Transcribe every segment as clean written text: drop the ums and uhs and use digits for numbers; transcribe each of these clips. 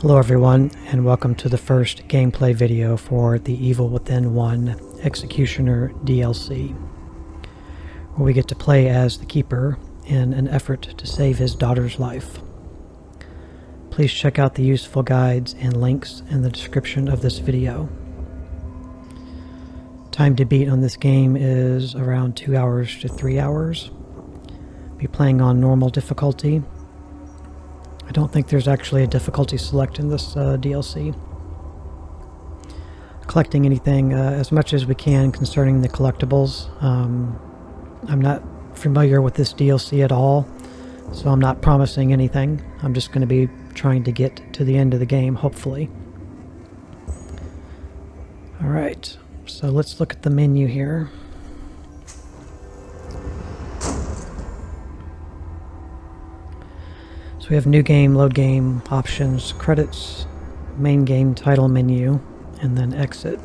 Hello everyone, and welcome to the first gameplay video for the Evil Within 1 Executioner DLC, where we get to play as the Keeper in an effort to save his daughter's life. Please check out the useful guides and links in the description of this video. Time to beat on this game is around 2 hours to 3 hours. Be playing on normal difficulty. I don't think there's actually a difficulty select in this DLC. Collecting anything as much as we can concerning the collectibles. I'm not familiar with this DLC at all, so I'm not promising anything. I'm just going to be trying to get to the end of the game, hopefully. Alright, so let's look at the menu here. So we have new game, load game, options, credits, main game title menu, and then exit.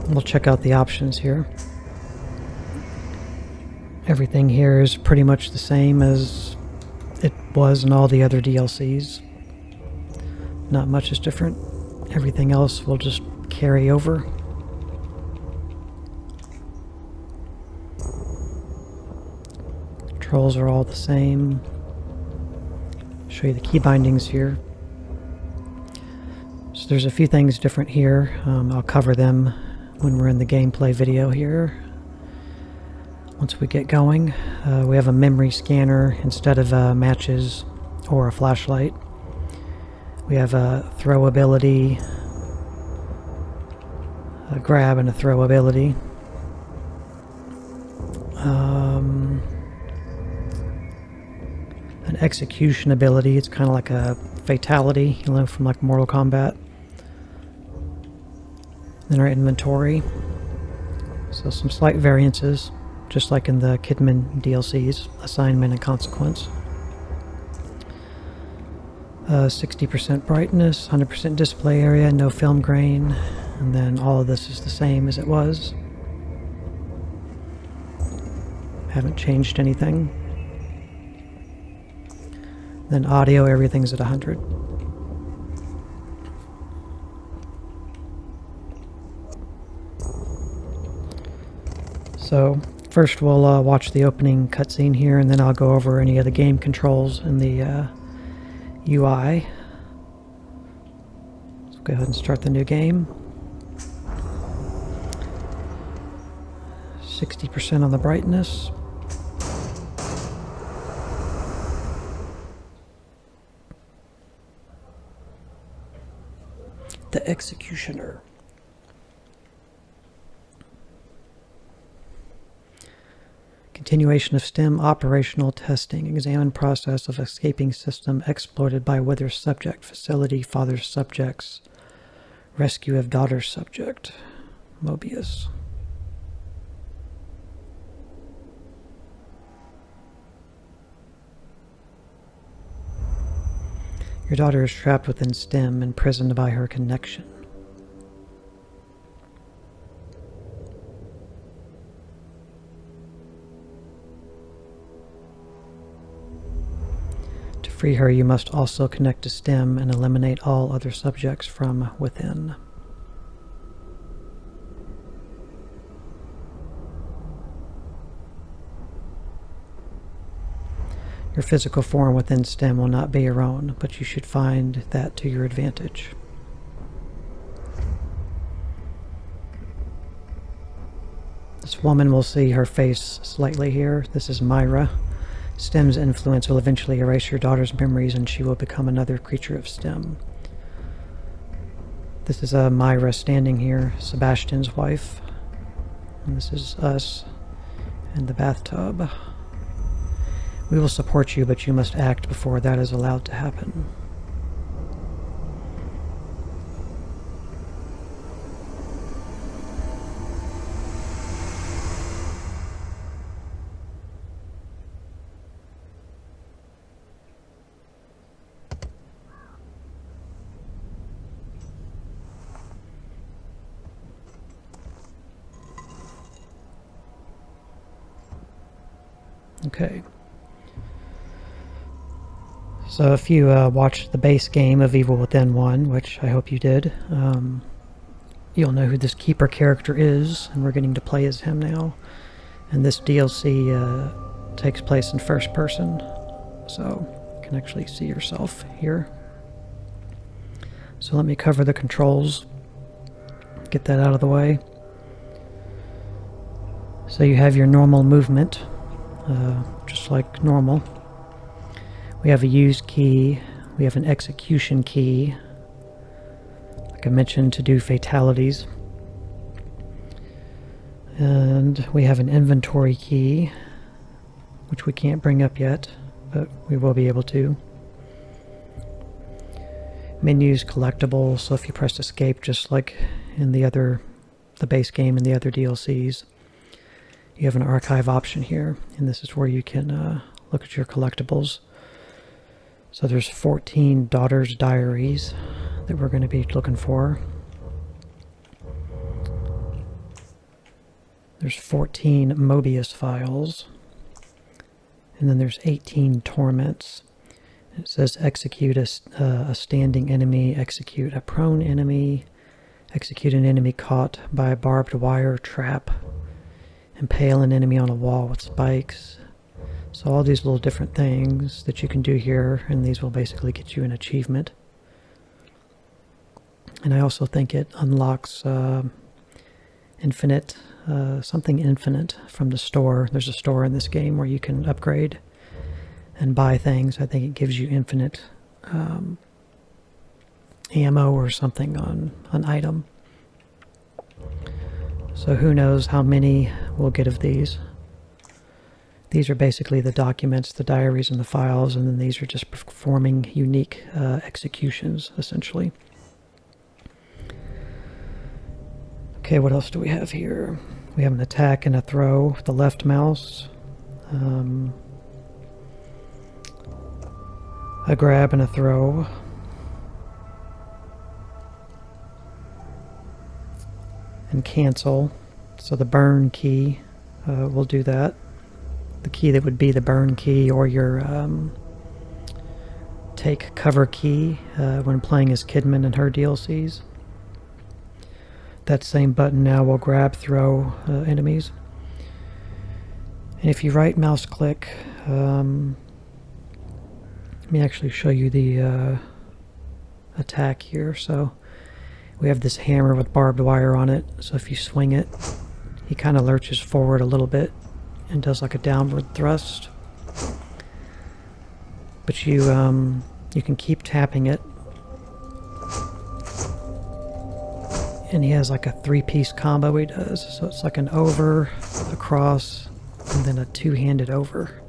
We'll check out the options here. Everything here is pretty much the same as it was in all the other DLCs. Not much is different. Everything else will just carry over. Controls are all the same. Show you the key bindings here. So there's a few things different here. I'll cover them when we're in the gameplay video here. Once we get going, we have a memory scanner instead of matches or a flashlight. We have a throw ability, a grab and a throw ability. An execution ability. It's kind of like a fatality, you know, from like Mortal Kombat. Then our inventory. So some slight variances, just like in the Kidman DLCs, assignment and consequence. 60% brightness, 100% display area, no film grain, and then all of this is the same as it was. Haven't changed anything. Then audio, everything's at 100. So first we'll watch the opening cutscene here, and then I'll go over any of the game controls in the UI. Let's go ahead and start the new game. 60% on the brightness. The Executioner. Continuation of STEM operational testing. Examine process of escaping system exploited by Wither's subject. Facility father's subjects. Rescue of daughter's subject. Mobius. Your daughter is trapped within STEM, imprisoned by her connection. To free her, you must also connect to STEM and eliminate all other subjects from within. Your physical form within STEM will not be your own, but you should find that to your advantage. This woman will see her face slightly here. This is Myra. STEM's influence will eventually erase your daughter's memories and she will become another creature of STEM. This is Myra standing here, Sebastian's wife. And this is us in the bathtub. We will support you, but you must act before that is allowed to happen. Okay. So if you watched the base game of Evil Within 1, which I hope you did, you'll know who this Keeper character is, and we're getting to play as him now. And this DLC takes place in first person, so you can actually see yourself here. So let me cover the controls, get that out of the way. So you have your normal movement, just like normal. We have a use key, we have an execution key, like I mentioned, to do fatalities. And we have an inventory key, which we can't bring up yet, but we will be able to. Menus collectible, so if you press escape, just like in the base game and the other DLCs, you have an archive option here, and this is where you can look at your collectibles. So there's 14 Daughter's Diaries that we're going to be looking for. There's 14 Mobius files, and then there's 18 torments. It says execute a standing enemy, execute a prone enemy, execute an enemy caught by a barbed wire trap, impale an enemy on a wall with spikes. So all these little different things that you can do here, and these will basically get you an achievement. And I also think it unlocks infinite, something infinite from the store. There's a store in this game where you can upgrade and buy things. I think it gives you infinite ammo or something on an item. So who knows how many we'll get of these. These are basically the documents, the diaries, and the files, and then these are just performing unique executions, essentially. Okay, what else do we have here? We have an attack and a throw with the left mouse. A grab and a throw. And cancel. So the burn key will do that. The key that would be the burn key, or your take cover key when playing as Kidman in her DLCs. That same button now will grab, throw enemies. And if you right mouse click, let me actually show you the attack here. So we have this hammer with barbed wire on it, so if you swing it, he kind of lurches forward a little bit and does like a downward thrust. But you can keep tapping it, and he has like a three-piece combo he does. So it's like an over, across, and then a two-handed over.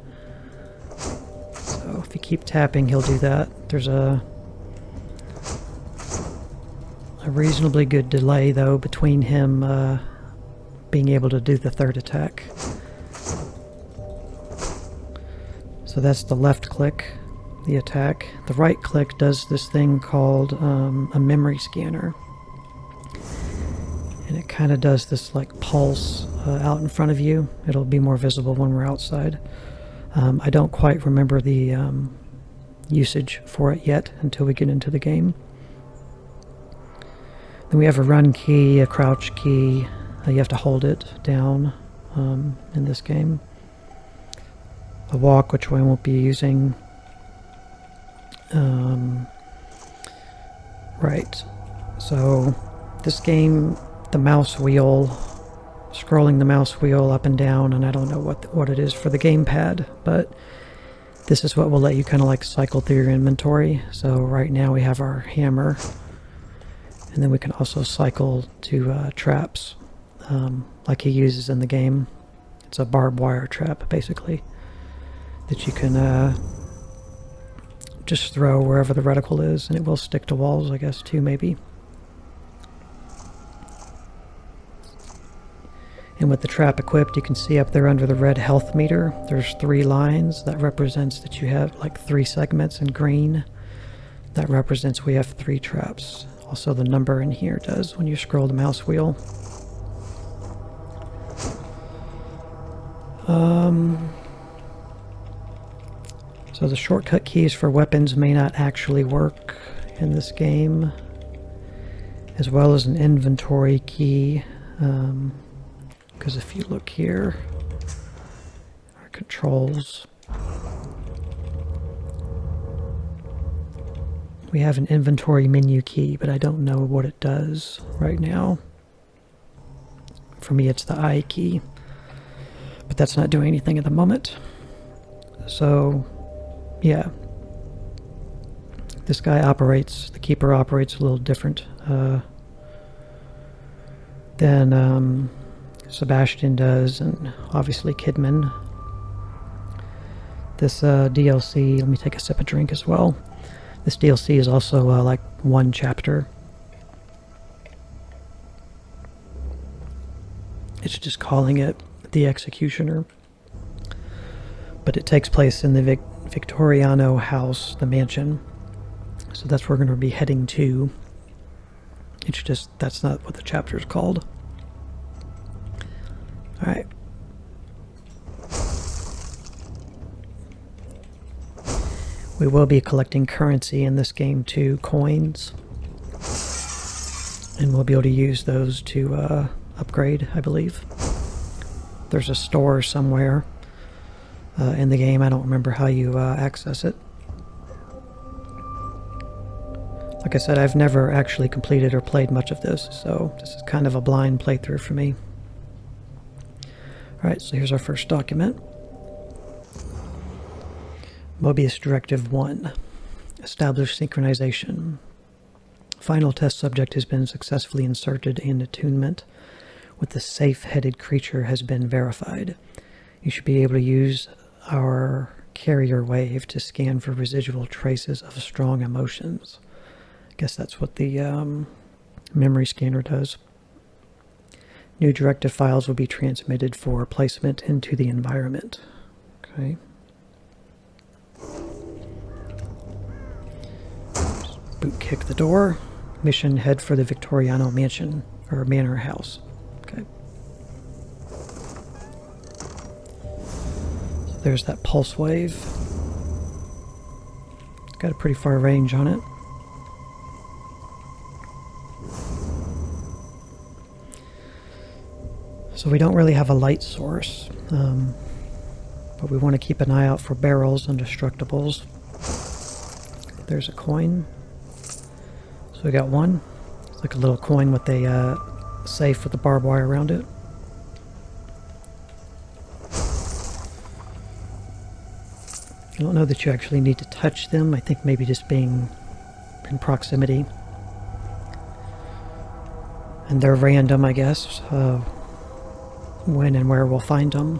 So if you keep tapping, he'll do that. There's a reasonably good delay, though, between him being able to do the third attack. So that's the left click, the attack. The right click does this thing called a memory scanner. And it kind of does this like pulse out in front of you. It'll be more visible when we're outside. I don't quite remember the usage for it yet until we get into the game. Then we have a run key, a crouch key. You have to hold it down in this game. A walk, which I won't be using. Right. So this game, the mouse wheel, scrolling the mouse wheel up and down, and I don't know what it is for the gamepad, but this is what will let you kind of like cycle through your inventory. So right now we have our hammer, and then we can also cycle to traps like he uses in the game. It's a barbed wire trap, basically, that you can just throw wherever the reticle is, and it will stick to walls, I guess, too, maybe. And with the trap equipped, you can see up there under the red health meter, there's 3 lines. That represents that you have like 3 segments in green. That represents we have 3 traps. Also the number in here does when you scroll the mouse wheel. So the shortcut keys for weapons may not actually work in this game, as well as an inventory key, because if you look here, our controls, we have an inventory menu key, but I don't know what it does right now. For me, it's the I key, but that's not doing anything at the moment. So, yeah. This guy operates, the keeper operates a little different than Sebastian does, and obviously Kidman. This DLC, let me take a sip of drink as well. This DLC is also like one chapter. It's just calling it the Executioner. But it takes place in the Victoriano house, the mansion. So that's where we're going to be heading to. It's just, that's not what the chapter is called. Alright. We will be collecting currency in this game too, coins. And we'll be able to use those to upgrade, I believe. There's a store somewhere in the game. I don't remember how you access it. Like I said, I've never actually completed or played much of this, so this is kind of a blind playthrough for me. Alright, so here's our first document. Mobius Directive 1. Establish synchronization. Final test subject has been successfully inserted and attunement with the safe-headed creature has been verified. You should be able to use our carrier wave to scan for residual traces of strong emotions. I guess that's what the memory scanner does. New directive files will be transmitted for placement into the environment. Okay. Just boot kick the door. Mission: head for the Victoriano mansion, or manor house. Okay. So there's that pulse wave. It's got a pretty far range on it. So we don't really have a light source, but we want to keep an eye out for barrels and destructibles. There's a coin. So we got one. It's like a little coin with a safe with a barbed wire around it. I don't know that you actually need to touch them. I think maybe just being in proximity. And they're random, I guess. When and where we'll find them.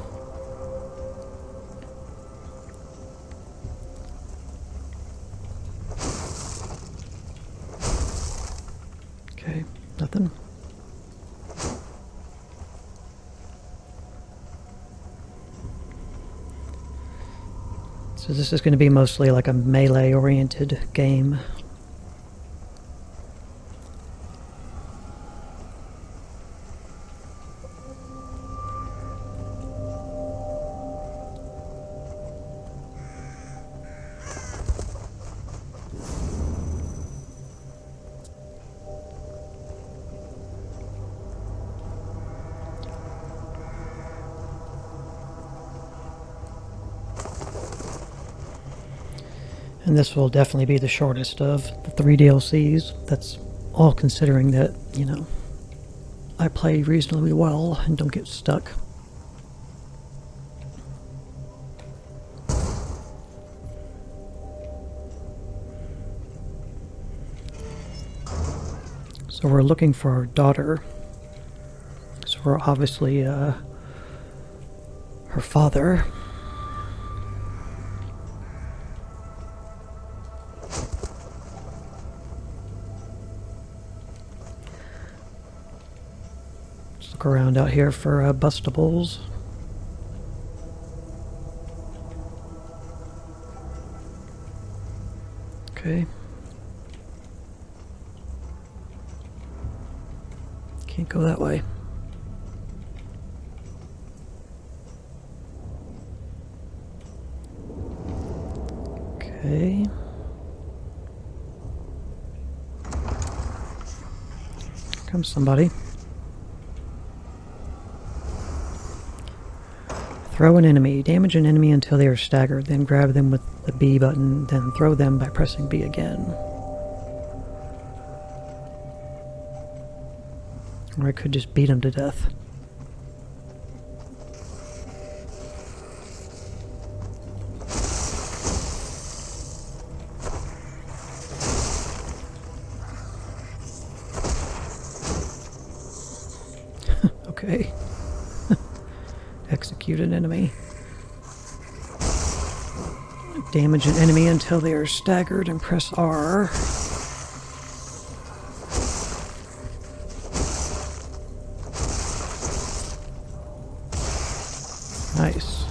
Okay, nothing. So this is going to be mostly like a melee-oriented game. And this will definitely be the shortest of the 3 DLCs. That's all considering that, you know, I play reasonably well and don't get stuck. So we're looking for our daughter. So we're obviously her father. Look around out here for bustables. Okay. Can't go that way. Okay. Here comes somebody. Throw an enemy. Damage an enemy until they are staggered. Then grab them with the B button. Then throw them by pressing B again. Or I could just beat them to death. Okay. Execute an enemy. Damage an enemy until they are staggered and press R. Nice.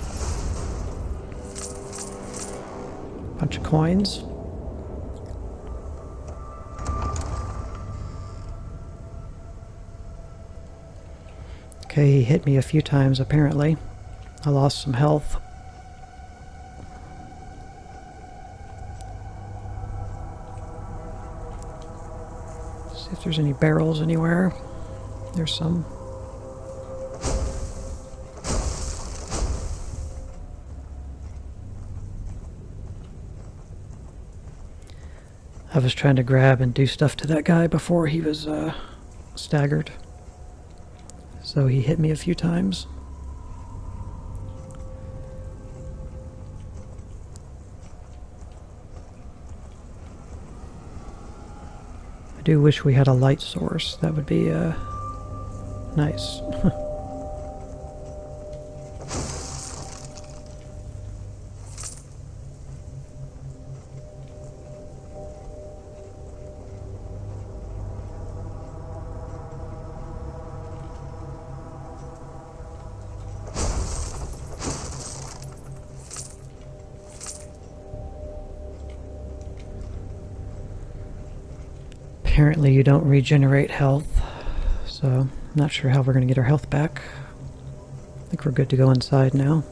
Bunch of coins. Okay, he hit me a few times apparently. I lost some health. See if there's any barrels anywhere. There's some. I was trying to grab and do stuff to that guy before he was staggered. So he hit me a few times. I do wish we had a light source. That would be nice. Apparently you don't regenerate health, so I'm not sure how we're going to get our health back. I think we're good to go inside now.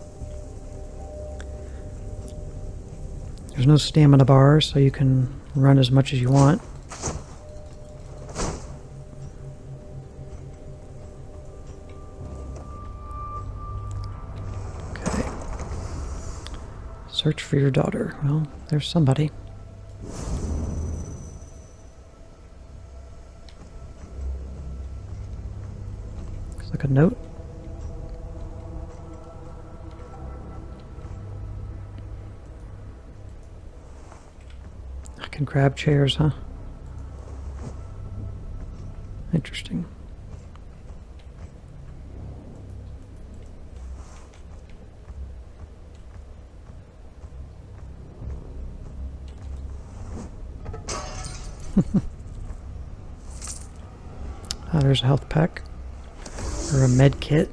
There's no stamina bar, so you can run as much as you want. Okay. Search for your daughter. Well, there's somebody. Like a note. I can grab chairs, huh? Interesting. There's a health pack. Or a med kit.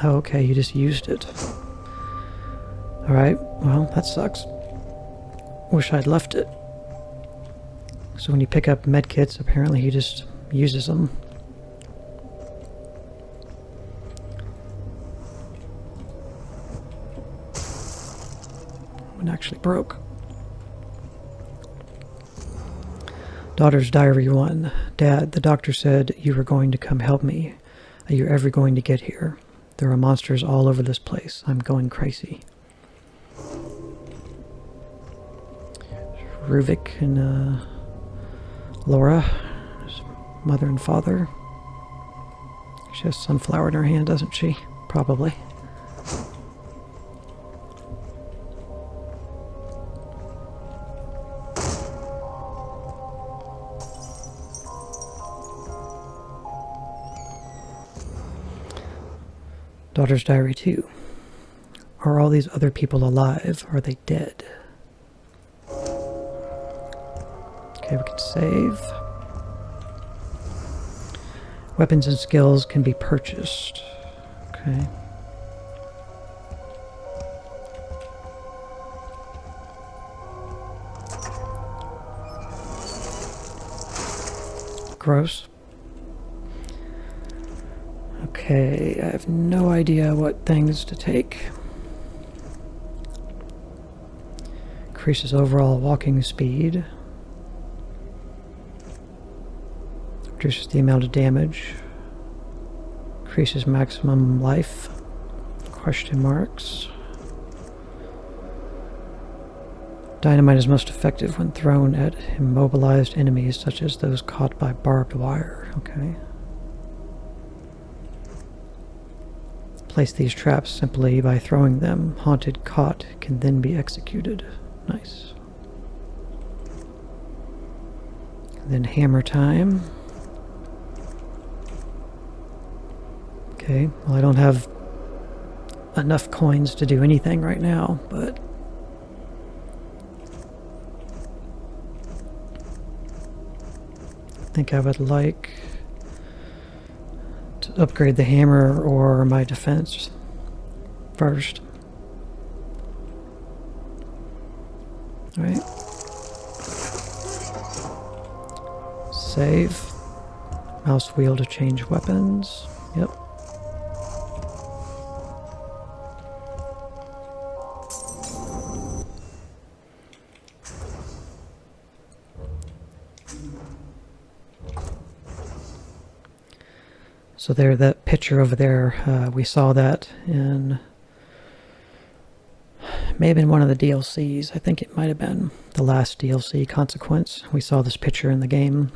Oh, okay, you just used it. Alright, well, that sucks. Wish I'd left it. So when you pick up med kits, apparently he just uses them. One actually broke. Daughter's Diary 1. Dad, the doctor said you were going to come help me. Are you ever going to get here? There are monsters all over this place. I'm going crazy. Ruvik and Laura, his mother and father. She has sunflower in her hand, doesn't she? Probably. Daughter's Diary 2. Are all these other people alive? Are they dead? Okay, we can save. Weapons and skills can be purchased. Okay. Gross. Okay, I have no idea what things to take. increases overall walking speed. Reduces the amount of damage. Increases maximum life. Question marks. Dynamite is most effective when thrown at immobilized enemies, such as those caught by barbed wire. Okay. Place these traps simply by throwing them. Haunted caught can then be executed. Nice. Then hammer time. Okay, well I don't have enough coins to do anything right now, but I think I would like to upgrade the hammer or my defense first. Alright. Save. Mouse wheel to change weapons. Yep. So there, that picture over there, we saw that in, may have been one of the DLCs. I think it might have been the last DLC, Consequence. We saw this picture in the game.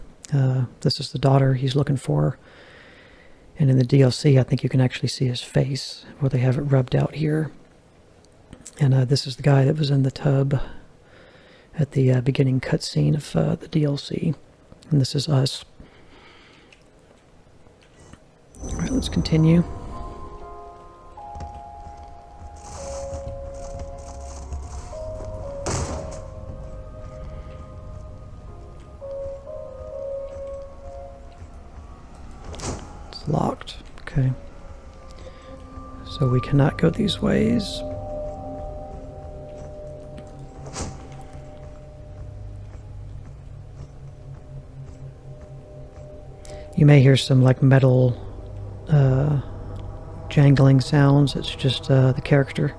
This is the daughter he's looking for. And in the DLC, I think you can actually see his face, where they have it rubbed out here. And this is the guy that was in the tub at the beginning cutscene of the DLC. And this is us. Alright, let's continue. It's locked. Okay. So we cannot go these ways. You may hear some like metal jangling sounds. It's just the character,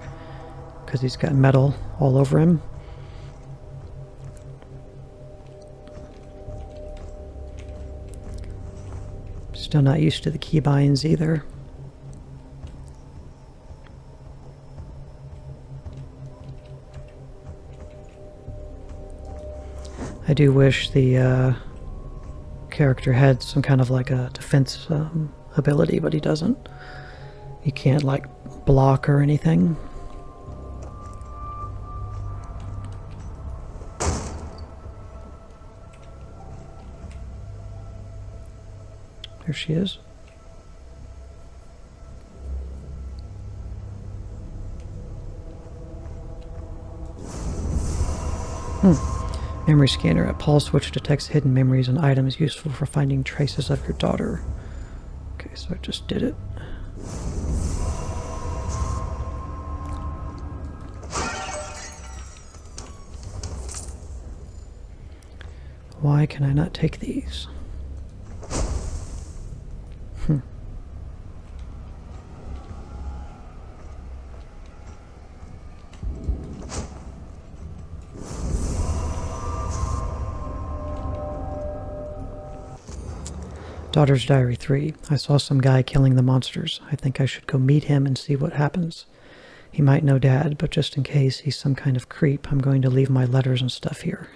because he's got metal all over him. Still not used to the keybinds either. I do wish the character had some kind of like a defense ability, but he doesn't. He can't like block or anything. There she is. Memory scanner. A pulse switch detects hidden memories and items useful for finding traces of your daughter. Okay, so I just did it. Why can I not take these? Daughter's Diary 3. I saw some guy killing the monsters. I think I should go meet him and see what happens. He might know Dad, but just in case he's some kind of creep, I'm going to leave my letters and stuff here.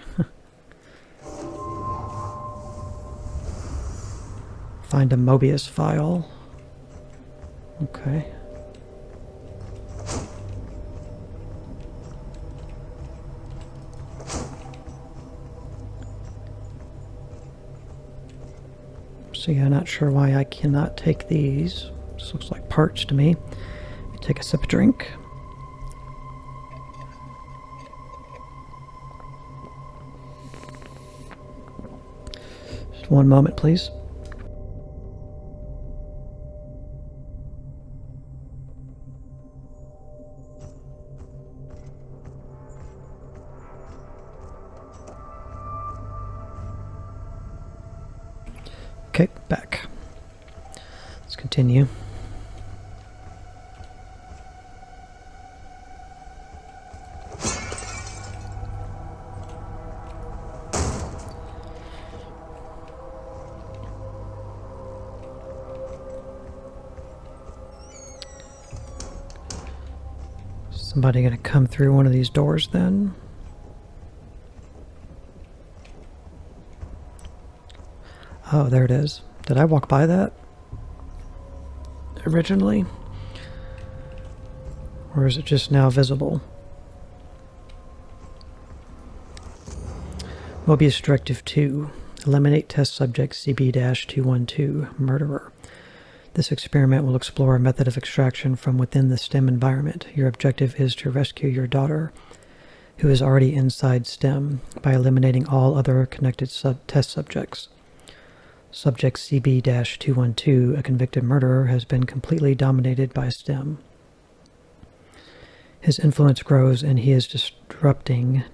Find a Mobius file. Okay. So yeah, not sure why I cannot take these. This looks like parts to me. Take a sip of drink. Just one moment, please. Okay, back. Let's continue. Somebody gonna come through one of these doors then? Oh, there it is. Did I walk by that originally? Or is it just now visible? Mobius Directive 2. Eliminate test subject CB-212, murderer. This experiment will explore a method of extraction from within the STEM environment. Your objective is to rescue your daughter, who is already inside STEM, by eliminating all other connected test subjects. Subject CB-212, a convicted murderer, has been completely dominated by STEM. His influence grows and he is disrupting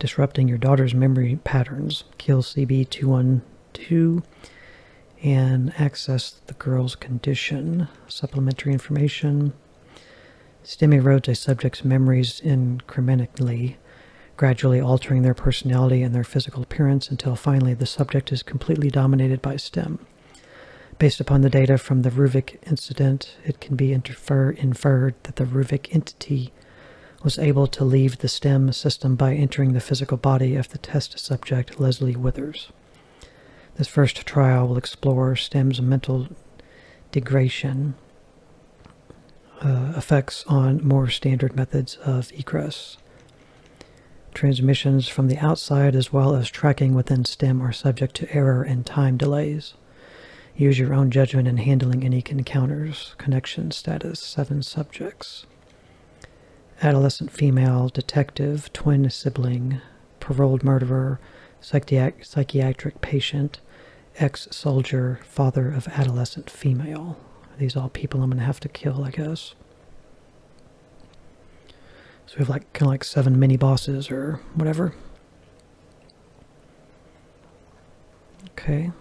your daughter's memory patterns. Kill CB-212 and access the girl's condition. Supplementary information. STEM erodes a subject's memories incrementally, gradually altering their personality and their physical appearance until finally the subject is completely dominated by STEM. Based upon the data from the Ruvik incident, it can be inferred that the Ruvik entity was able to leave the STEM system by entering the physical body of the test subject, Leslie Withers. This first trial will explore STEM's mental degradation effects on more standard methods of egress. Transmissions from the outside as well as tracking within STEM are subject to error and time delays. Use your own judgment in handling any encounters. Connection status, 7 subjects. Adolescent female, detective, twin sibling, paroled murderer, psychiatric patient, ex-soldier, father of adolescent female. Are these all people I'm going to have to kill, I guess? So we have kind of like 7 mini bosses or whatever. Okay.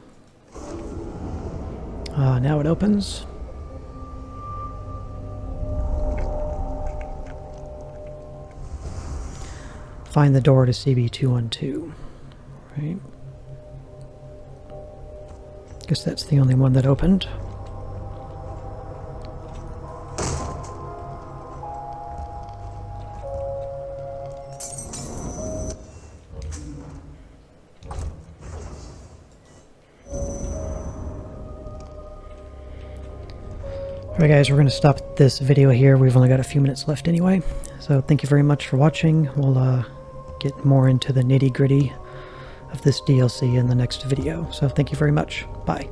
Now it opens. Find the door to CB-212. Right. Guess that's the only one that opened. Alright guys, we're going to stop this video here. We've only got a few minutes left anyway. So thank you very much for watching. We'll get more into the nitty-gritty of this DLC in the next video. So thank you very much. Bye.